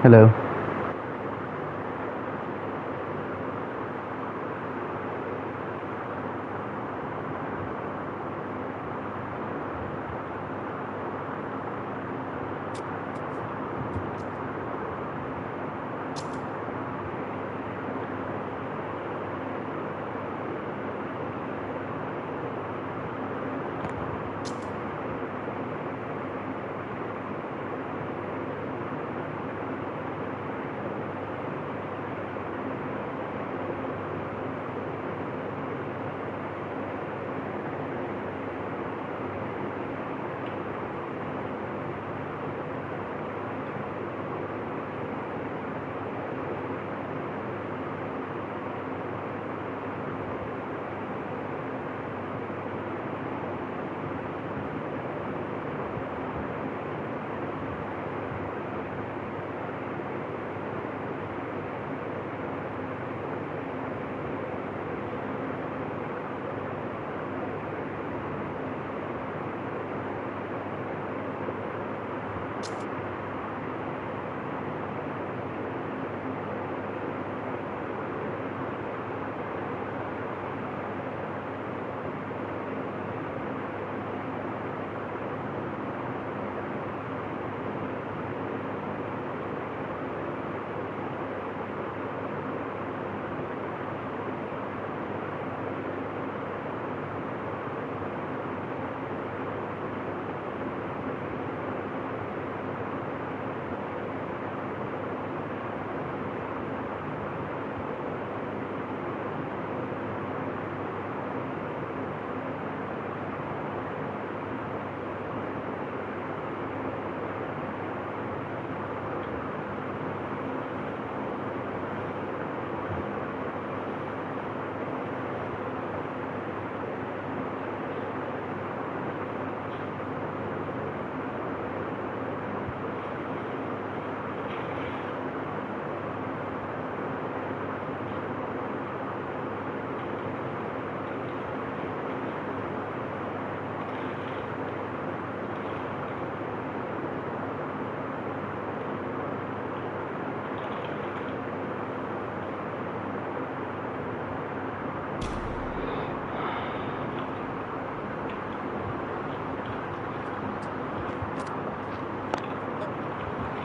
Hello.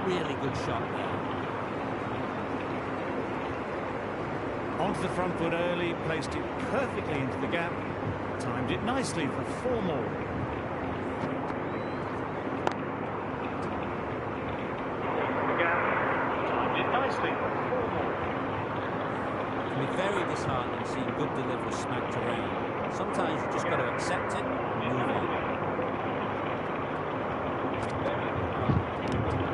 Really good shot there. Onto the front foot early, placed it perfectly into the gap, timed it nicely for 4 more. The gap, timed it nicely for 4 more. It can be very disheartening seeing good deliveries smacked around. Sometimes you just got to accept it and move on.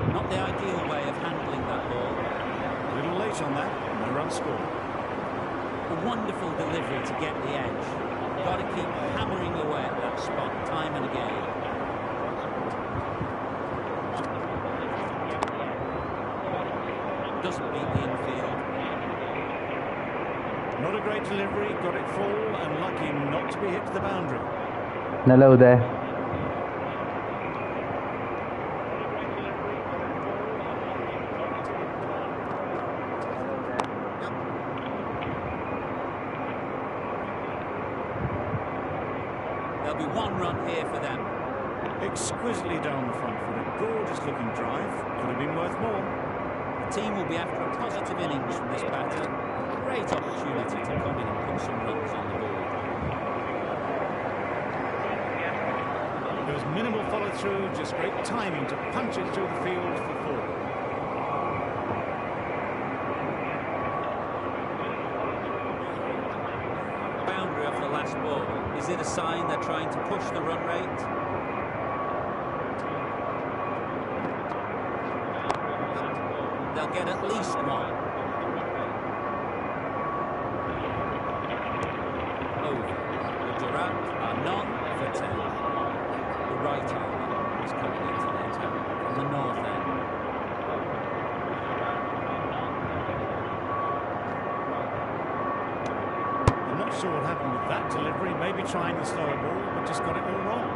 Not the ideal way of handling that ball. A little late on that, no run scored. A wonderful delivery to get the edge. Got to keep hammering away at that spot time and again. Doesn't beat the infield. Not a great delivery, got it full and lucky not to be hit to the boundary. Hello there. There'll be 1 run here for them. Exquisitely down the front foot, a gorgeous looking drive, could have been worth more. The team will be after a positive innings from this batter. Great opportunity to come in and put some runs on the board. There was minimal follow through, just great timing to punch it through the field for 4. Boundary off the last ball. Is it a sign they're trying to push the run rate? They'll get at least 1. Over. The Durant are none for 10. The right arm is coming into their territory from the north end. I'm not sure what happened with that delivery, maybe trying the slower ball, but just got it all wrong.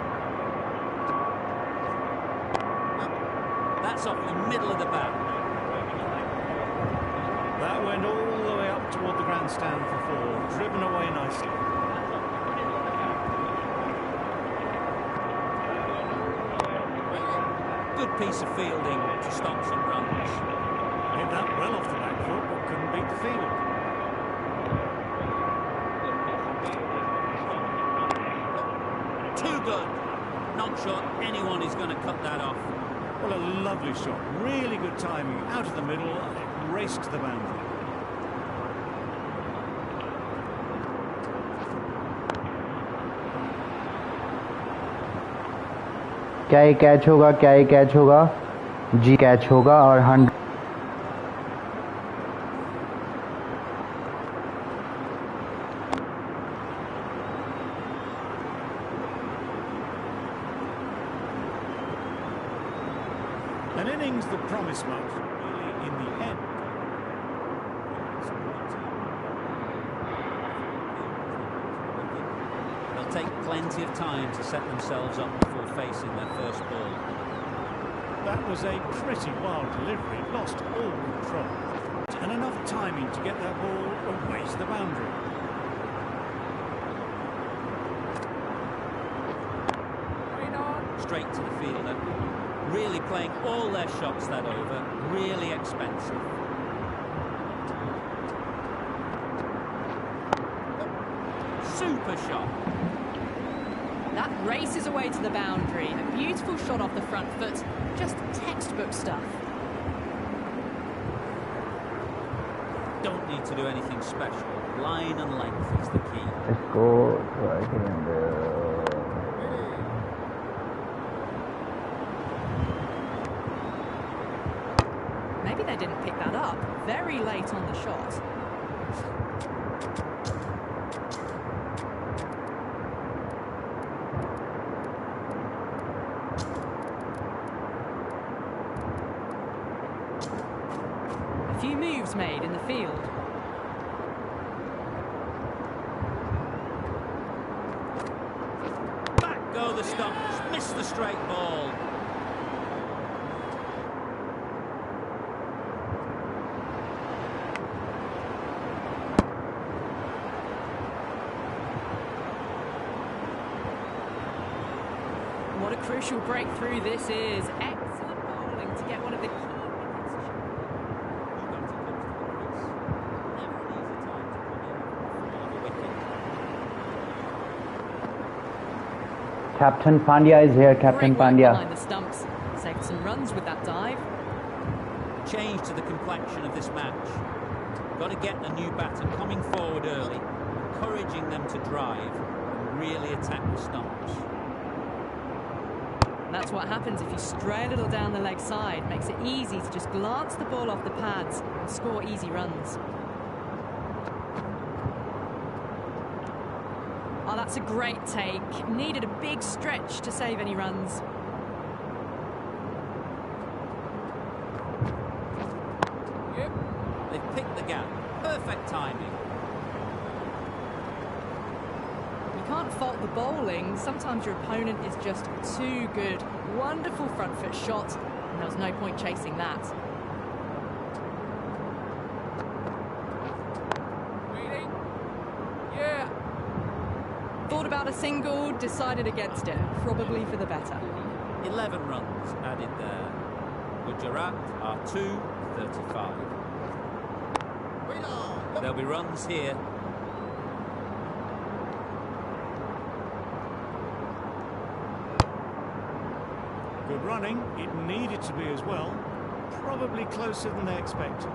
That's off the middle of the bat. That went all the way up toward the grandstand for four, driven away nicely. Good piece of fielding to stop some runs. Hit that well off the back foot, but couldn't beat the field. Too good. Not sure anyone is going to cut that off. Well, a lovely shot. Really good timing. Out of the middle, and it raced to the boundary. क्या ये catch होगा, क्या ये catch होगा? जी catch होगा और 100 An innings that promised much, really, in the end. They'll take plenty of time to set themselves up before facing their first ball. That was a pretty wild delivery, lost all control. And enough timing to get that ball away to the boundary. Straight to the fielder. Really playing all their shots that over. Really expensive. Super shot. That races away to the boundary. A beautiful shot off the front foot. Just textbook stuff. Don't need to do anything special. Line and length is the key. इसको right hand Maybe they didn't pick that up. Very late on the shot. A few moves made in the field. Back go the stumps. Missed the straight ball. What a crucial breakthrough this is. Excellent bowling to get one of the key wickets. Captain Pandya is here. Captain Great work Pandya. behind the stumps. Saved some runs with that dive. Change to the complexion of this match. Got to get the new batter coming forward early, encouraging them to drive and really attack the stumps. And that's what happens if you stray a little down the leg side. Makes it easy to just glance the ball off the pads and score easy runs. Oh, that's a great take. Needed a big stretch to save any runs. Yep. They've picked the gap. Perfect timing. You can't fault the bowling. Sometimes your opponent is just too good. Wonderful front foot shot, and there was no point chasing that. Reading? Yeah. Thought about a single, decided against it. Probably for the better. 11 runs added there. Gujarat are 235. There'll be runs here. Good running. It needed to be as well. Probably closer than they expected.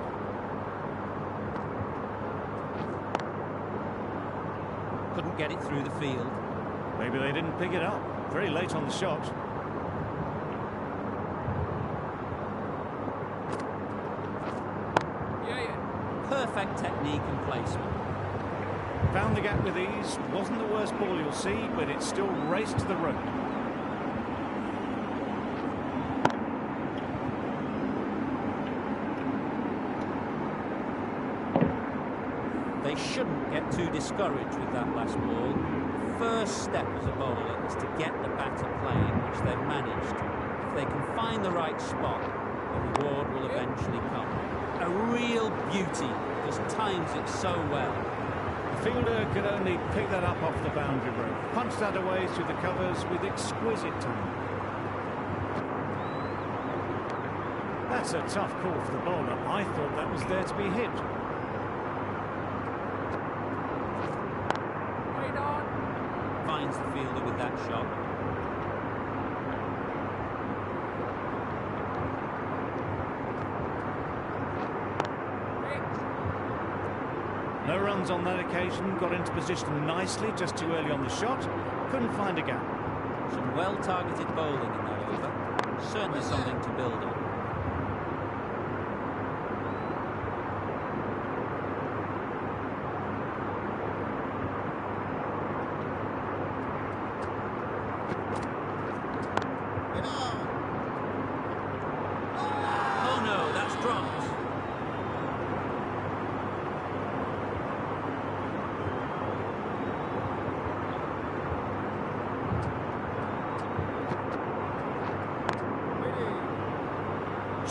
Couldn't get it through the field. Maybe they didn't pick it up. Very late on the shot. Perfect technique and placement. Found the gap with ease. Wasn't the worst ball you'll see, but it still raced to the rope. They shouldn't get too discouraged with that last ball. First step as a bowler is to get the batter playing, which they've managed. If they can find the right spot, The reward will eventually come. A real beauty, just times it so well. The fielder could only pick that up off the boundary rope, punch that away through the covers with exquisite timing. That's a tough call for the bowler. I thought that was there to be hit. Finds the fielder with that shot. No runs on that occasion, got into position nicely, just too early on the shot, couldn't find a gap. Some well-targeted bowling in that over. Certainly something to build on. Oh no, that's dropped.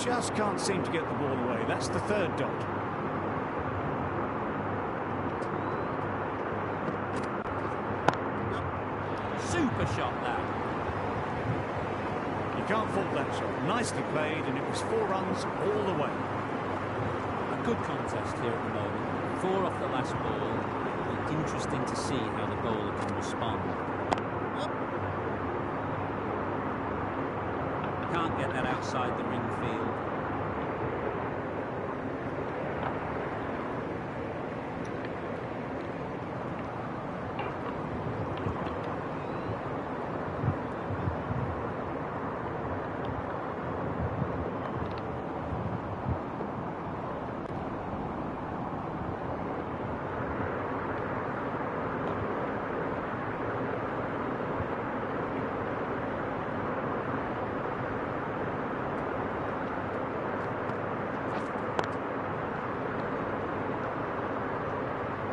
Just can't seem to get the ball away. That's the third dot. Super shot that. You can't fault that shot. Nicely played, and it was 4 runs all the way. A good contest here at the moment. 4 off the last ball. It'll be interesting to see how the bowler can respond. Can't get that outside the ring field.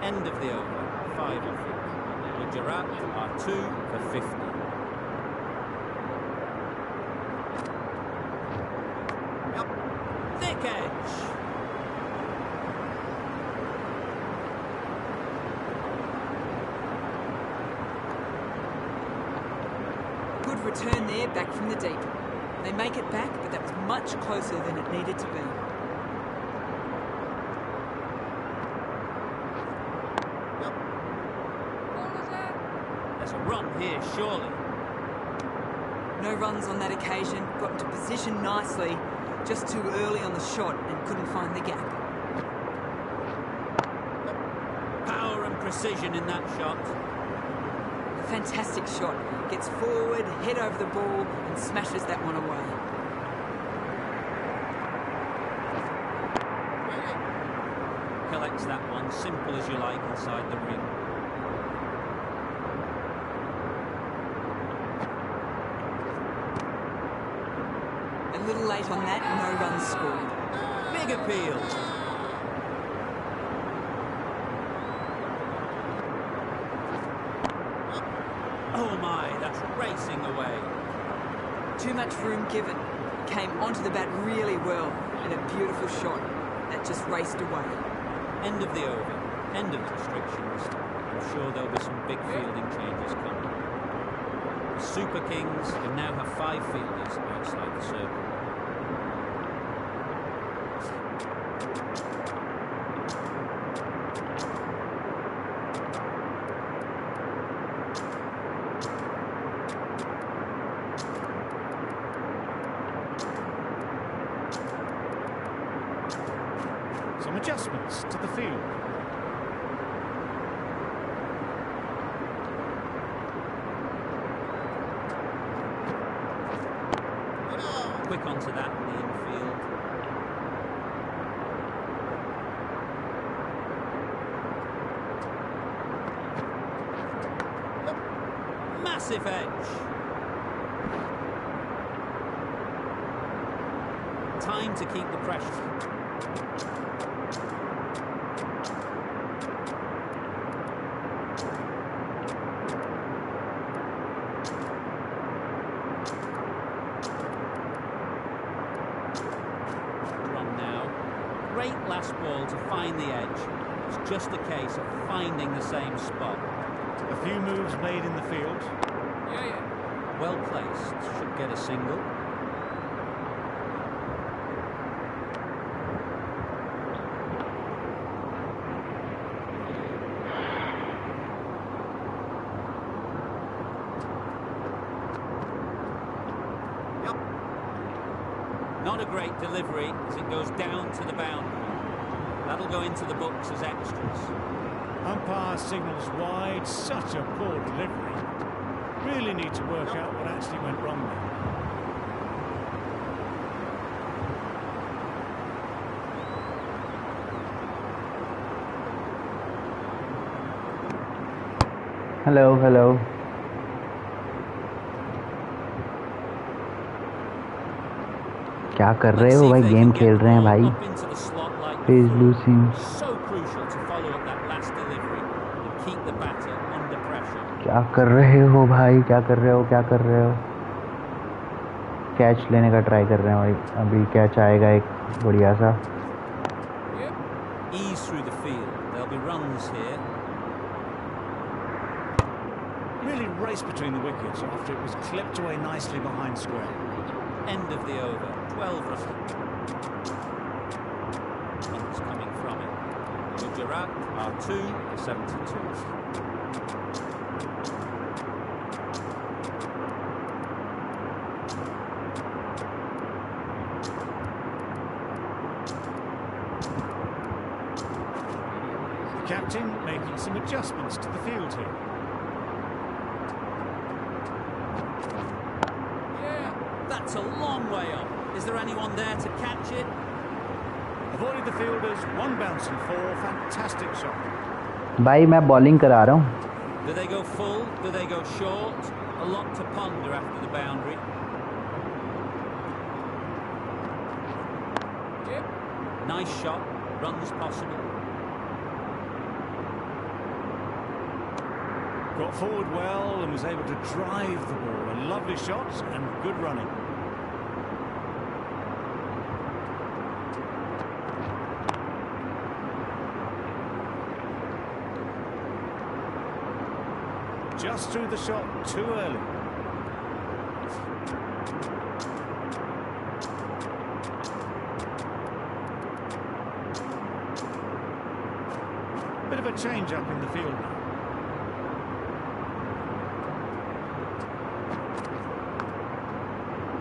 End of the over, 5 off it. Gujarat are 2 for 50. Yep. Thick edge. Good return there, back from the deep. They make it back, but that was much closer than it needed to be. Run here, surely. No runs on that occasion, got into position nicely, just too early on the shot and couldn't find the gap. Power and precision in that shot. A fantastic shot. Gets forward, head over the ball and smashes that one away. Collects that one, simple as you like, inside the ring. A little late on that, no runs scored. Big appeal. Oh my, that's racing away. Too much room given. Came onto the bat really well and a beautiful shot that just raced away. End of the over. End of the restrictions. I'm sure there'll be some big fielding changes coming. The Super Kings can now have 5 fielders outside the circle. Some adjustments to the field. Quick onto that in the infield. Massive edge. Time to keep the pressure. Great last ball to find the edge. It's just a case of finding the same spot. A few moves made in the field. Well placed. Should get a single. Not a great delivery as it goes down to the boundary. That'll go into the books as extras. Umpire signals wide. Such a poor delivery. Really need to work out what actually went wrong there. Hello hello क्या कर रहे हो भाई? Game खेल रहे हैं भाई. Please losing. So crucial to follow up that last delivery and keep the batter under pressure. क्या कर रहे हो भाई? क्या कर रहे हो? क्या कर रहे हो? कैच लेने का ट्राई कर रहे हैं भाई. अभी कैच आएगा एक बढ़िया सा. Ease through the field. There'll be runs here. Really raced between the wickets after it was clipped away nicely behind square. End of the over. 12 runs coming from it. Gujarat are 2 for 72. The captain making some adjustments to the field here. That's a long way off. Is there anyone there to catch it? Avoided the fielders, one bouncing four, fantastic shot. भाई मैं bowling करा रहा हूँ. Do they go full? Do they go short? A lot to ponder after the boundary. Nice shot. Runs possible. Got forward well and was able to drive the ball. A lovely shot and good running. Just threw the shot too early. Bit of a change up in the field now.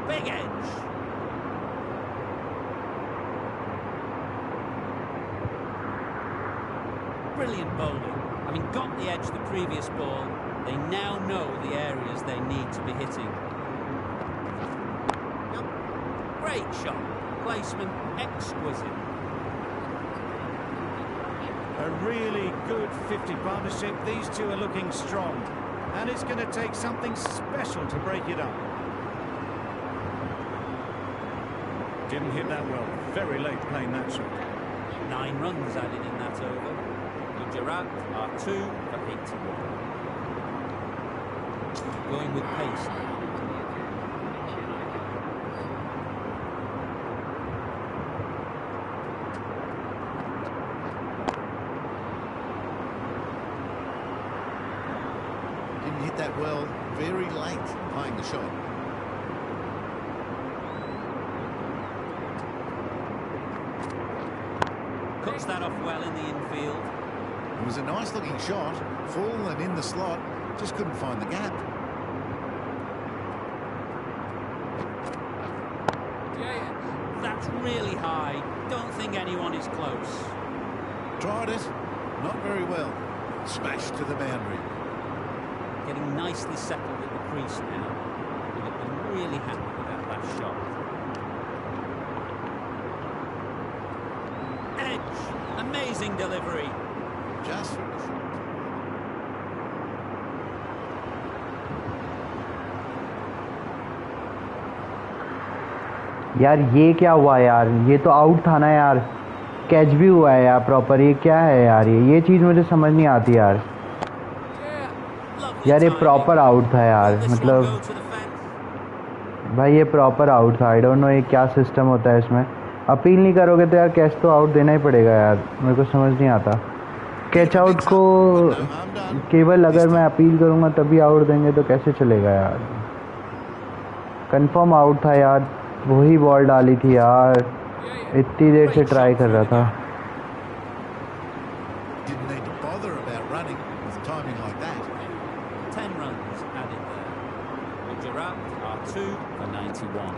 Big edge. Brilliant bowling. Having got the edge the previous ball, they now know the areas they need to be hitting. Great shot. Placement exquisite. A really good 50 partnership. These two are looking strong. And it's going to take something special to break it up. Didn't hit that well. Very late playing that shot. 9 runs added in that over. Gujarat are 2 for 81. Going with pace now. Didn't hit that well. Very late playing the shot. Cuts that off well in the infield. It was a nice looking shot, full and in the slot, just couldn't find the gap. That's really high. Don't think anyone is close. Tried it, not very well. Smashed to the boundary. Getting nicely settled at the crease now. They've been really happy with that last shot. Edge. Amazing delivery. Just यार ये क्या हुआ यार? ये तो out था ना यार. कैच भी हुआ है यार प्रॉपर. ये क्या है यार? ये चीज़ मुझे समझ नहीं आती यार. यार ये प्रॉपर आउट था यार. मतलब भाई ये प्रॉपर आउट था. आई डोंट नो ये क्या सिस्टम होता है इसमें. अपील नहीं करोगे तो यार कैच तो आउट देना ही पड़ेगा यार, मेरे को समझ नहीं आता। कैच आउट को केवल अगर मैं अपील करूँगा तभी आउट देंगे तो कैसे चलेगा यार। कंफर्म आउट था यार, वही बॉल डाली थी यार, इतनी देर से ट्राई कर रहा था। Didn't need to bother about running with timing like that. 10 runs added there. The Giraffe are 2 for 91.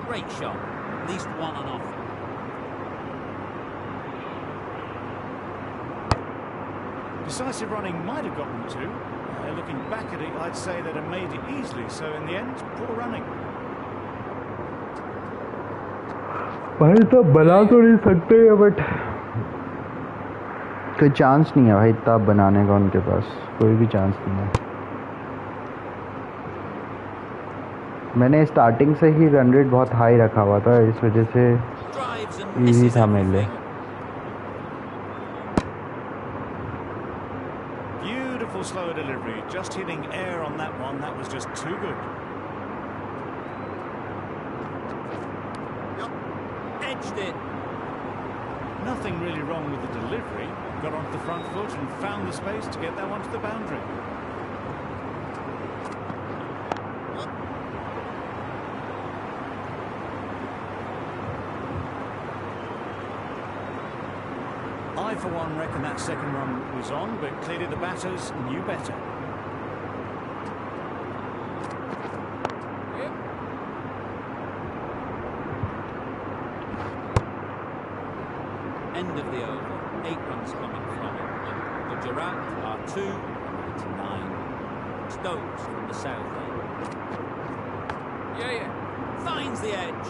Great shot, at least one on offer. Decisive running might have got them two. Looking back at it, I'd say they'd have made it easily. So in the end, poor running. भाई तो बना तो नहीं सकते हैं, but कोई chance नहीं है भाई इतना बनाने का, उनके पास कोई भी चांस नहीं है। मैंने स्टार्टिंग से ही रन रेट बहुत हाई रखा हुआ था, इस वजह से इजी था मेरे लिए। Beautiful slow delivery, just hitting air on that one. That was just too good. Edged it. Nothing really wrong with the delivery. Got onto the front foot and found the space to get that one to the boundary. I, for one, reckon that second run was on, but clearly the batters knew better. End of the over. 8 runs coming from it. The Giraffe are 2 for 99. Stokes from the south end. Finds the edge.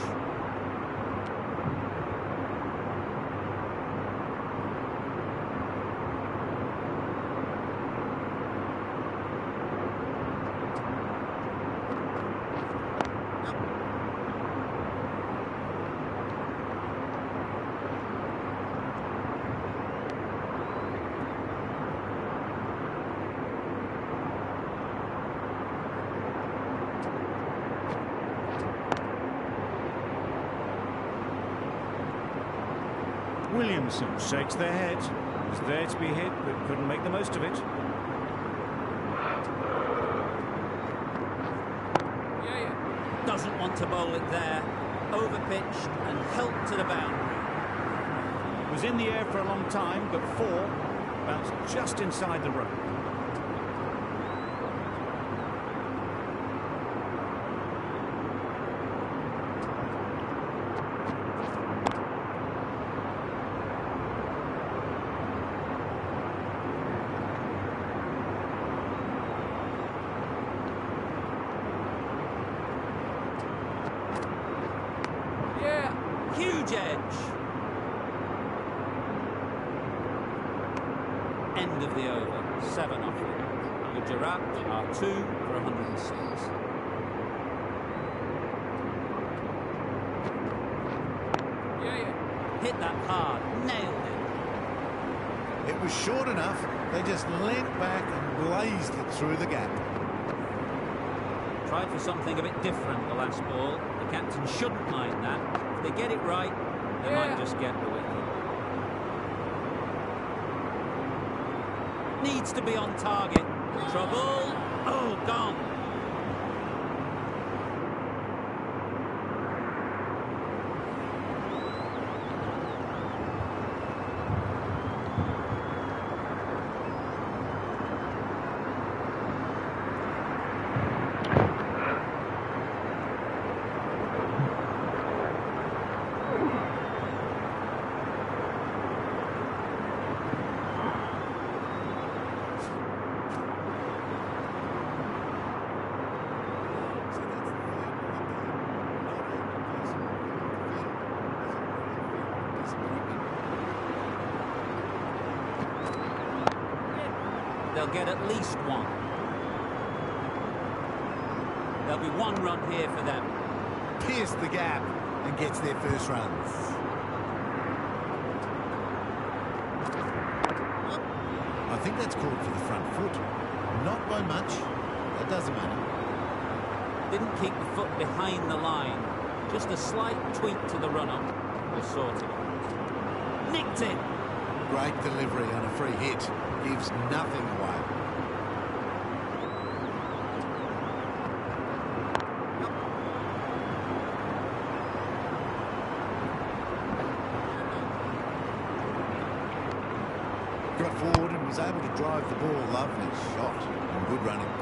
Williamson shakes their head. Was there to be hit, but couldn't make the most of it. Doesn't want to bowl it there. Overpitched and helped to the boundary. Was in the air for a long time, but 4 bounced just inside the rope. Huge edge. End of the over. 7 off it. The Giraffe are 2 for 106. Hit that hard. Nailed it. It was short enough. They just leant back and blazed it through the gap. Tried for something a bit different the last ball. The captain shouldn't mind that. If they get it right, they might just get the wicket. Needs to be on target. Trouble. Oh, gone. They'll get at least 1. There'll be 1 run here for them. Pierced the gap and gets their first runs. I think that's called for the front foot. Not by much. That doesn't matter. Didn't keep the foot behind the line. Just a slight tweak to the run-up will sort it out. Nicked it! Great delivery on a free hit. Gives nothing away. Got forward and was able to drive the ball. Lovely shot and good running.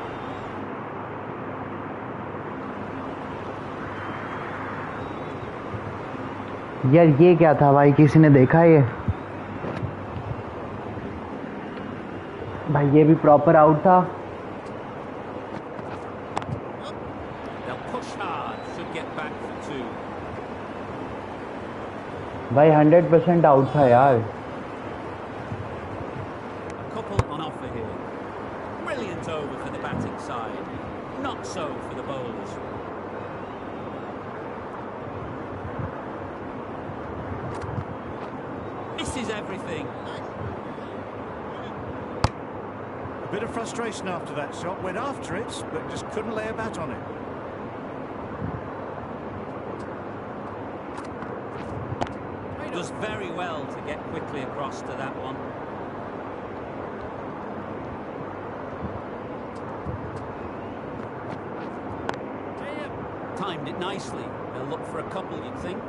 यार ये क्या था भाई, किसी ने देखा ये? भाई ये भी प्रॉपर आउट था। They'll push hard, should get back for 2. भाई 100% आउट था यार। A couple on offer here. Brilliant over for the batting side. Not so for the bowlers. Misses everything. A bit of frustration after that shot. Went after it, but just couldn't lay a bat on it. Does very well to get quickly across to that one. Timed it nicely. They'll look for a couple, you'd think.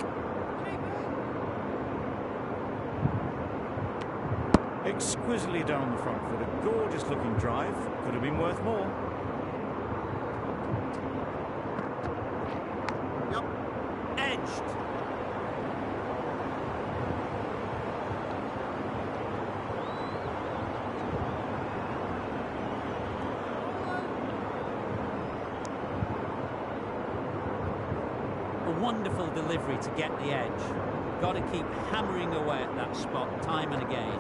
Exquisitely done on the front foot. A gorgeous looking drive. Could have been worth more. Yep. Edged. A wonderful delivery to get the edge. Got to keep hammering away at that spot time and again.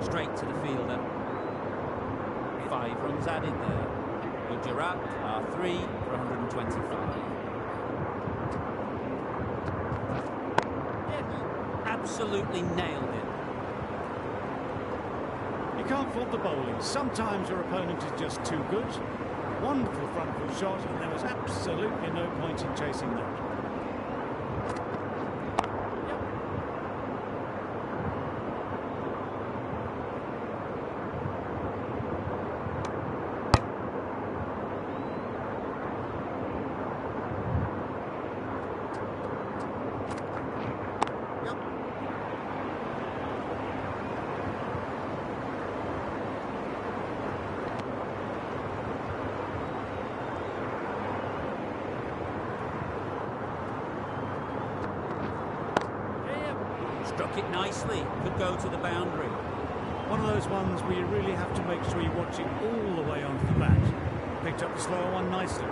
Straight to the fielder. 5 runs added there. Gujarat are 3 for 125. Absolutely nailed it. You can't fault the bowling. Sometimes your opponent is just too good. Wonderful front foot shot, and there was absolutely no point in chasing that. Struck it nicely. Could go to the boundary. One of those ones where you really have to make sure you watch it all the way onto the bat. Picked up the slower one nicely.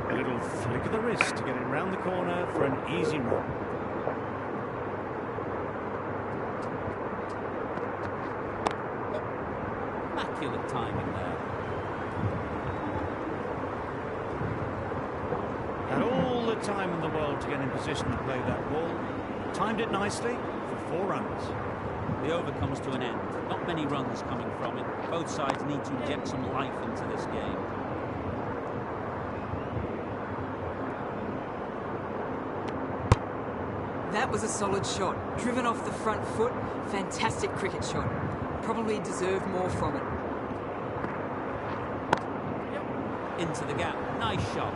A little flick of the wrist to get it round the corner for an easy run. Immaculate timing there. Had all the time in the world to get in position to play that ball. Timed it nicely for 4 runs. The over comes to an end. Not many runs coming from it. Both sides need to inject some life into this game. That was a solid shot. Driven off the front foot. Fantastic cricket shot. Probably deserved more from it. Into the gap. Nice shot.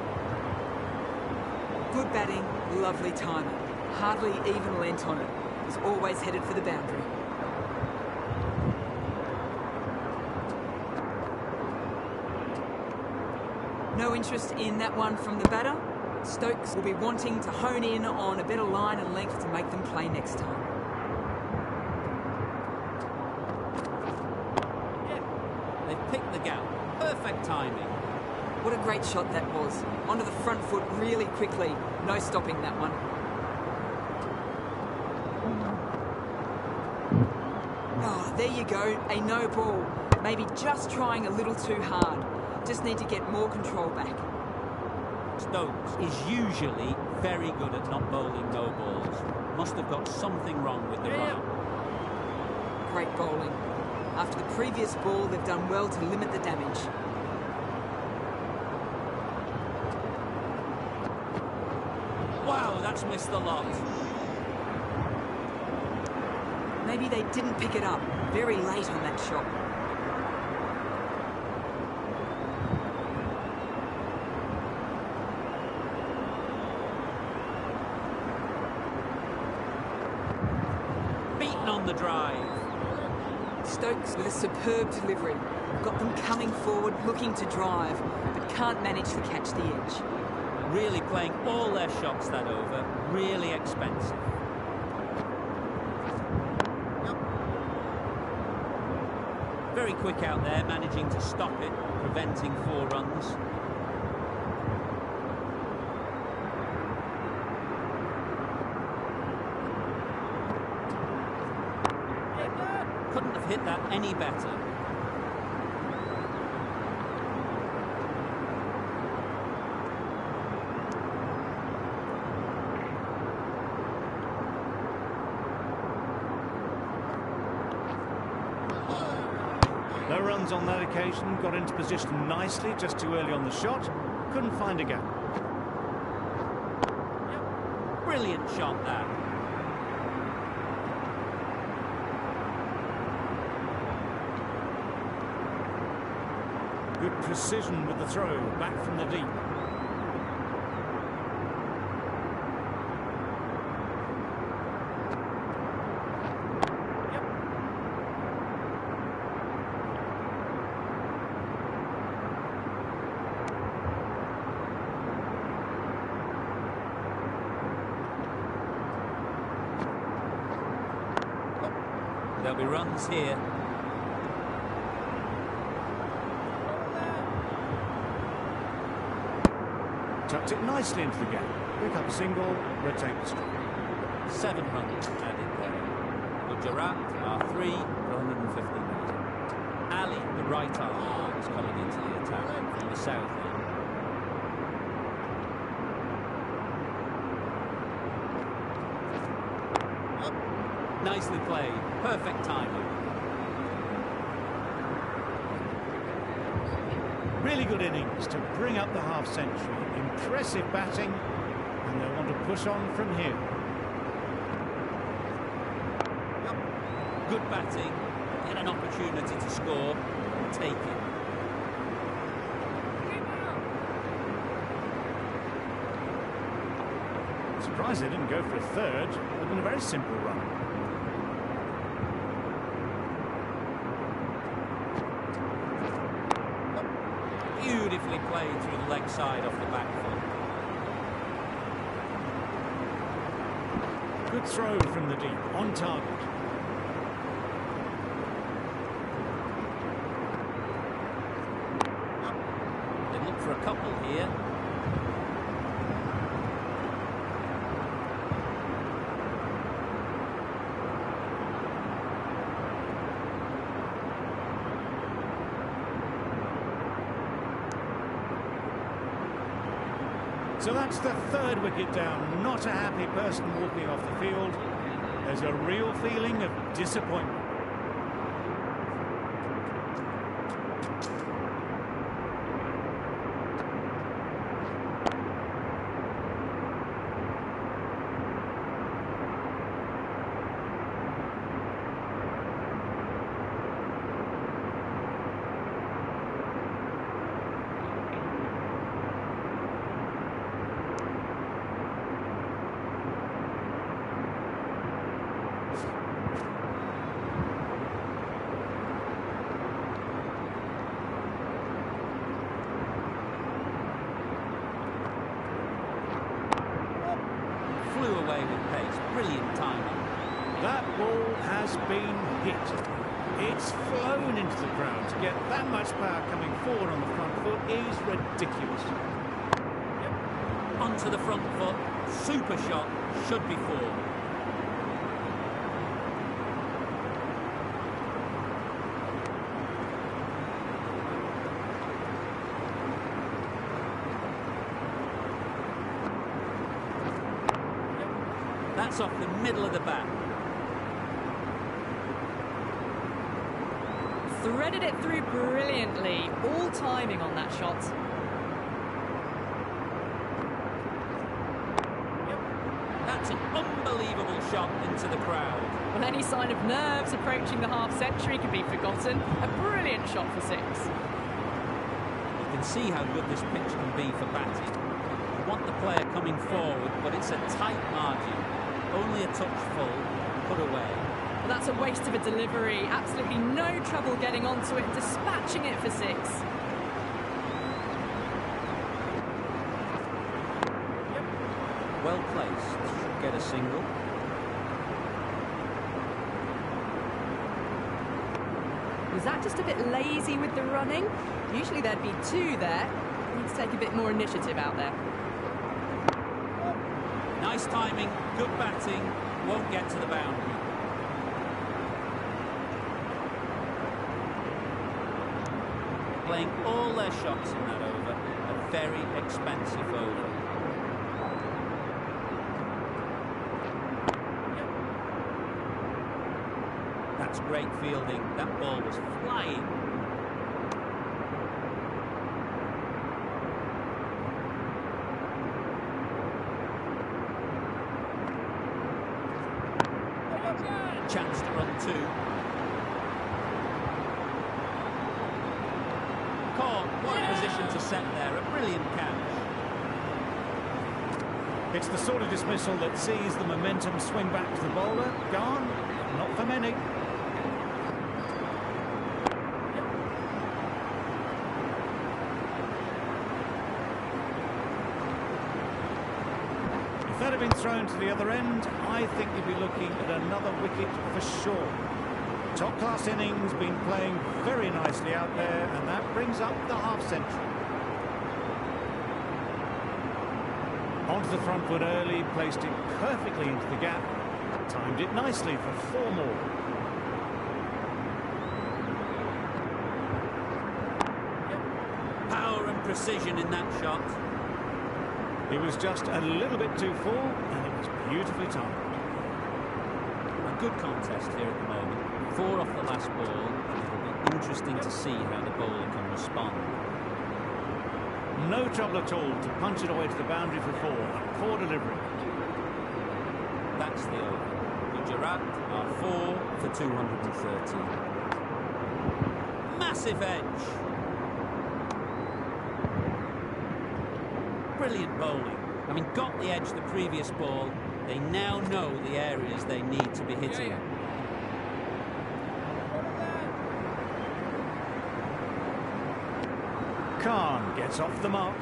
Good batting, lovely timing. Hardly even lent on it. Was always headed for the boundary. No interest in that one from the batter. Stokes will be wanting to hone in on a better line and length to make them play next time. They've picked the gap. Perfect timing. What a great shot that was. Onto the front foot really quickly. No stopping that one. Oh, there you go, a no ball. Maybe just trying a little too hard. Just need to get more control back. Stokes is usually very good at not bowling no balls. Must have got something wrong with the run. Great bowling. After the previous ball, they've done well to limit the damage. Wow, that's missed the lot. Maybe they didn't pick it up. Very late on that shot. Beaten on the drive. Stokes with a superb delivery. Got them coming forward, looking to drive, but can't manage to catch the edge. Really playing all their shots that over. Really expensive. Very quick out there, managing to stop it, preventing 4 runs. Couldn't have hit that any better. No runs on that occasion, got into position nicely, just too early on the shot. Couldn't find a gap. Brilliant shot that. Good precision with the throw, back from the deep. There'll be runs here. Tucked it nicely into the gap. Pick up a single, rotate the stroke. 7 runs added there. Gujarat are 3 for 150 metres. Ali, the right arm, is coming into the attack from the south end. Nicely played. Perfect timing. Really good innings to bring up the half-century. Impressive batting, and they want to push on from here. Good batting. Get an opportunity to score and take it. Surprised they didn't go for a third. It would have been a very simple run. Beautifully played through the leg side off the back foot. Good throw from the deep, on target. They look for a couple here. So that's the 3rd wicket down. Not a happy person walking off the field. There's a real feeling of disappointment. Flew away with pace. Brilliant timing. That ball has been hit. It's flown into the crowd. To get that much power coming forward on the front foot is ridiculous. Onto the front foot. Super shot. Should be 4. cuts off the middle of the bat. Threaded it through brilliantly. All timing on that shot. That's an unbelievable shot into the crowd. Well, any sign of nerves approaching the half-century can be forgotten. A brilliant shot for 6. You can see how good this pitch can be for batting. You want the player coming forward, but it's a tight margin. Only a touch full, put away. Well, that's a waste of a delivery. Absolutely no trouble getting onto it, dispatching it for 6. Well placed. Should get a single. Was that just a bit lazy with the running? Usually there'd be 2 there. Need to take a bit more initiative out there. Nice timing, good batting, won't get to the boundary. Playing all their shots in that over, a very expensive over. That's great fielding, that ball was flying. Chance to run 2. Caught, what a position to set there, a brilliant catch. It's the sort of dismissal that sees the momentum swing back to the bowler. Gone, not for many. If that had been thrown to the other end, I think you'd be looking at another wicket for sure. Top-class innings, been playing very nicely out there, and that brings up the half-century. Onto the front foot early, placed it perfectly into the gap, timed it nicely for 4 more. Power and precision in that shot. He was just a little bit too full, and it was beautifully timed. A good contest here at the moment. 4 off the last ball, and it'll be interesting to see how the bowler can respond. No trouble at all to punch it away to the boundary for 4. A poor delivery. That's the over. Gujarat are 4 for 230. Massive edge. Brilliant bowling. Having got the edge the previous ball, they now know the areas they need to be hitting. Khan gets off the mark.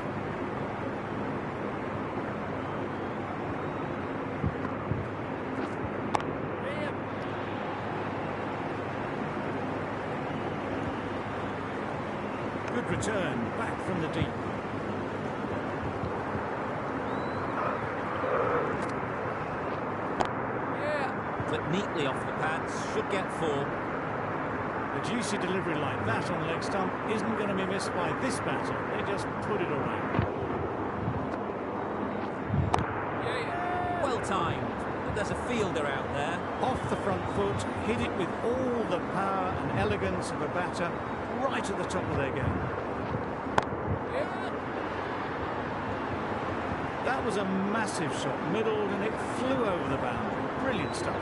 Good return back from the deep. Clipped neatly off the pads, should get 4. A juicy delivery like that on leg stump isn't going to be missed by this batter. They just put it away. Well timed, but there's a fielder out there. Off the front foot, hit it with all the power and elegance of a batter right at the top of their game. That was a massive shot, middled, and it flew over the boundary. Brilliant stuff.